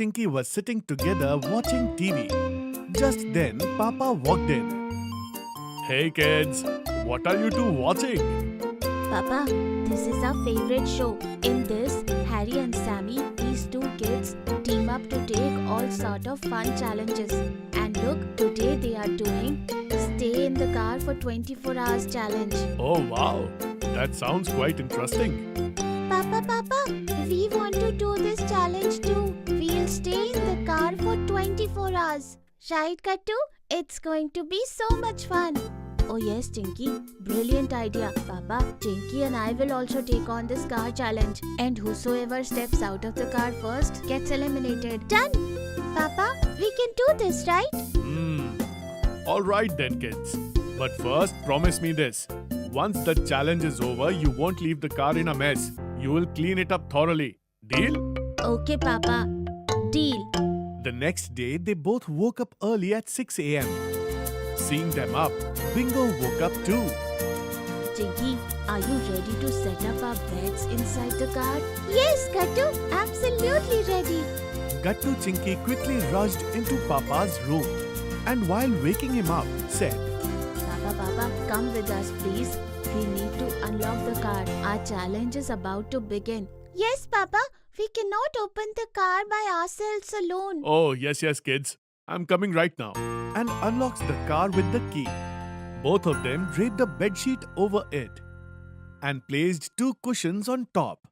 Tinky was sitting together watching TV. Just then, Papa walked in. Hey kids, what are you two watching? Papa, this is our favorite show. In this, Harry and Sammy, these two kids, team up to take all sort of fun challenges. And look, today they are doing Stay in the Car for 24 Hours challenge. Oh wow, that sounds quite interesting. Papa, we want to do this challenge too. We'll stay in the car for 24 hours. Right, Kattu? It's going to be so much fun. Oh yes, Tinky. Brilliant idea. Papa, Tinky and I will also take on this car challenge. And whosoever steps out of the car first gets eliminated. Done! Papa, we can do this, right? Alright then kids. But first, promise me this. Once the challenge is over, you won't leave the car in a mess. You will clean it up thoroughly. Deal? Okay, Papa. Deal. The next day, they both woke up early at 6 a.m. Seeing them up, Bingo woke up too. Tinky, are you ready to set up our beds inside the car? Yes, Kattu. Absolutely ready. Gattu Chinky quickly rushed into Papa's room and while waking him up, said, Papa, come with us, please. We need to unlock the car. Our challenge is about to begin. Yes, Papa. We cannot open the car by ourselves alone. Oh, yes, kids. I'm coming right now. And unlocks the car with the key. Both of them draped a bedsheet over it and placed two cushions on top.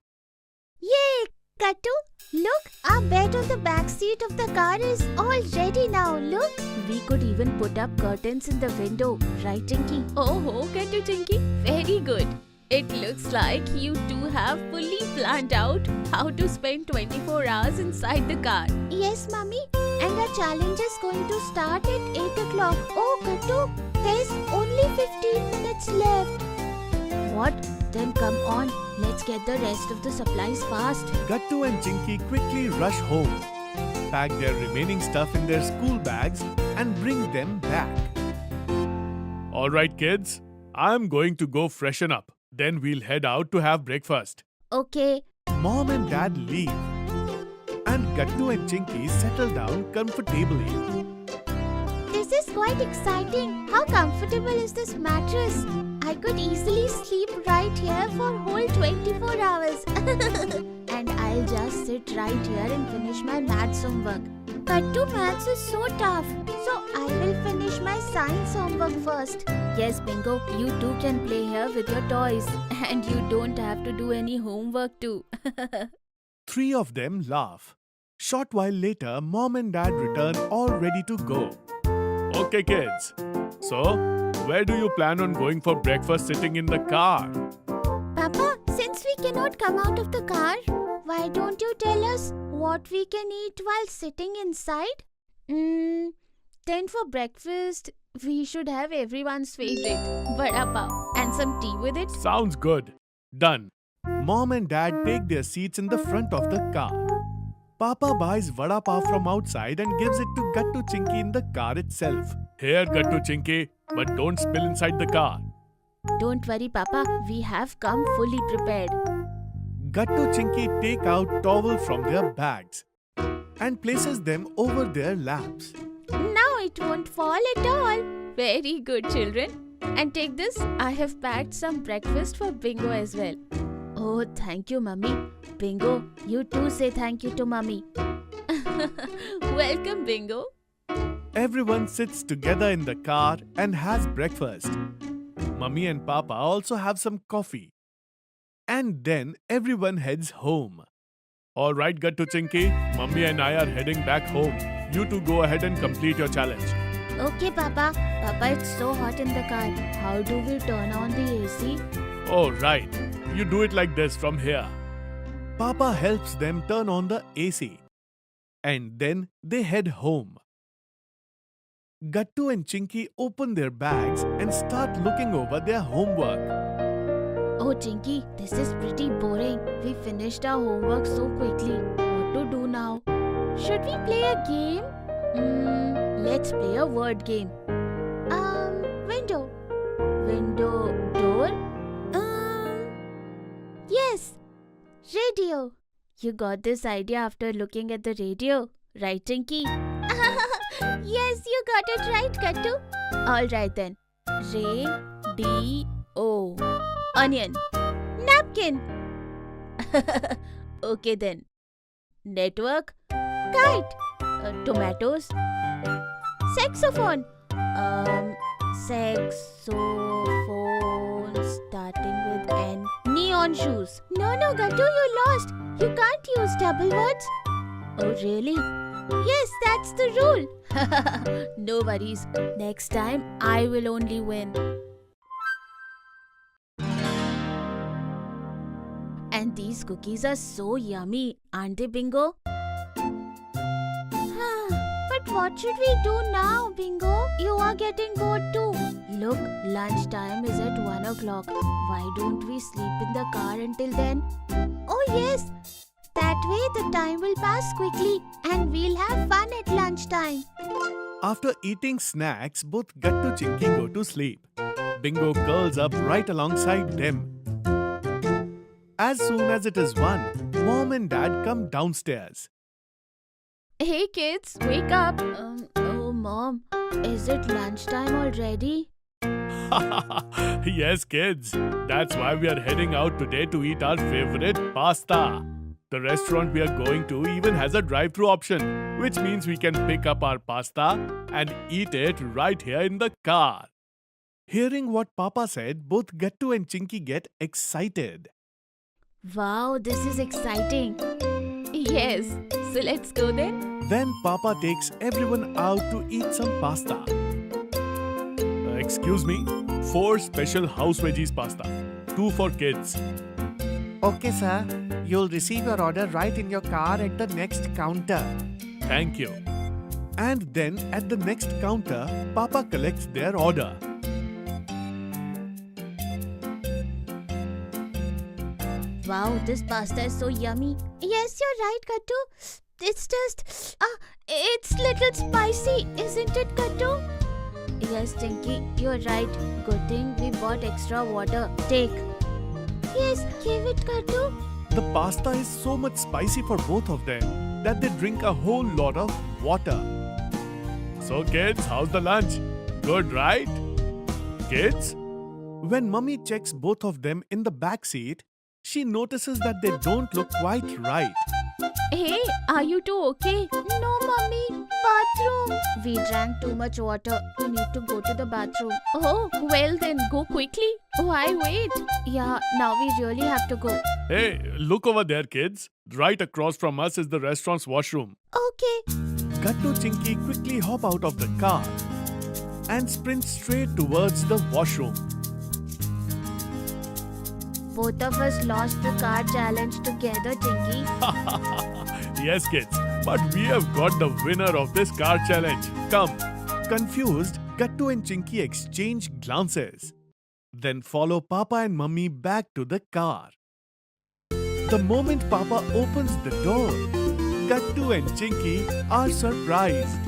Yay! Kattu, look, our bed on the back seat of the car is all ready now. Look. We could even put up curtains in the window. Right, Tinky? Oh, Kattu Tinky. Very good. It looks like you two have fully planned out how to spend 24 hours inside the car. Yes, Mummy. And our challenge is going to start at 8 o'clock. Oh, Kattu, there's only 15 minutes left. What? Then come on. Let's get the rest of the supplies fast. Gattu and Chinky quickly rush home, pack their remaining stuff in their school bags and bring them back. Alright kids, I'm going to go freshen up. Then we'll head out to have breakfast. Okay. Mom and Dad leave. And Gattu and Chinky settle down comfortably. This is quite exciting. How comfortable is this mattress? I could easily sleep right here for whole 24 hours. And I'll just sit right here and finish my maths homework. But maths is so tough. So I will finish my science homework first. Yes, Bingo, you too can play here with your toys. And you don't have to do any homework too. Three of them laugh. Short while later, Mom and Dad return all ready to go. Okay kids, so where do you plan on going for breakfast sitting in the car? Papa, since we cannot come out of the car, why don't you tell us what we can eat while sitting inside? Then for breakfast, we should have everyone's favorite, vada pav, and some tea with it. Sounds good. Done. Mom and Dad take their seats in the front of the car. Papa buys vada pav from outside and gives it to Gattu Chinky in the car itself. Here, Gattu Chinky, but don't spill inside the car. Don't worry, Papa. We have come fully prepared. Gattu Chinky take out towel from their bags and places them over their laps. Now it won't fall at all. Very good, children. And take this. I have packed some breakfast for Bingo as well. Oh, thank you, Mummy. Bingo, you too say thank you to Mummy. Welcome, Bingo. Everyone sits together in the car and has breakfast. Mummy and Papa also have some coffee. And then everyone heads home. Alright, Gattu Chinky, Mummy and I are heading back home. You two go ahead and complete your challenge. Okay, Papa. Papa, it's so hot in the car. How do we turn on the AC? Oh, right. You do it like this from here. Papa helps them turn on the AC. And then they head home. Gattu and Chinky open their bags and start looking over their homework. Oh, Chinky, this is pretty boring. We finished our homework so quickly. What to do now? Should we play a game? Let's play a word game. Window. Window, door? Yes. Radio. You got this idea after looking at the radio? Right, Tinky? Yes, you got it right, Kattu. Alright then. Radio. Onion. Napkin. Okay then. Network. Kite. Tomatoes. Saxophone. Saxophone starting with N. Neon shoes. No, Gattu, you lost. You can't use double words. Oh, really? Yes, that's the rule. No worries. Next time, I will only win. And these cookies are so yummy, aren't they, Bingo? But what should we do now, Bingo? You are getting bored too. Look, lunchtime is at 1 o'clock. Why don't we sleep in the car until then? Oh yes! That way the time will pass quickly and we'll have fun at lunchtime. After eating snacks, both Gattu Chinky go to sleep. Bingo curls up right alongside them. As soon as it is 1, Mom and Dad come downstairs. Hey kids, wake up. Oh Mom, is it lunchtime already? Yes, kids. That's why we are heading out today to eat our favorite pasta. The restaurant we are going to even has a drive-thru option, which means we can pick up our pasta and eat it right here in the car. Hearing what Papa said, both Gattu and Chinky get excited. Wow, this is exciting. Yes, so let's go then. Then Papa takes everyone out to eat some pasta. Excuse me, 4 special house veggies pasta, 2 for kids. Okay, sir. You'll receive your order right in your car at the next counter. Thank you. And then at the next counter, Papa collects their order. Wow, this pasta is so yummy. Yes, you're right, Kattu. It's just... it's little spicy, isn't it, Kattu? Yes, Tinky, you're right. Good thing we bought extra water. Take. Yes, give it, Kattu. The pasta is so much spicy for both of them that they drink a whole lot of water. So kids, how's the lunch? Good, right? Kids? When Mummy checks both of them in the back seat, she notices that they don't look quite right. Hey, are you two okay? No, Mummy. Bathroom. We drank too much water. We need to go to the bathroom. Oh, well then, go quickly. Why wait? Yeah, now we really have to go. Hey, look over there, kids. Right across from us is the restaurant's washroom. Okay. Gattu Chinky quickly hop out of the car and sprint straight towards the washroom. Both of us lost the car challenge together, Tinky. Yes, kids, but we have got the winner of this car challenge. Come. Confused, Gattu and Chinky exchange glances. Then follow Papa and Mummy back to the car. The moment Papa opens the door, Gattu and Chinky are surprised.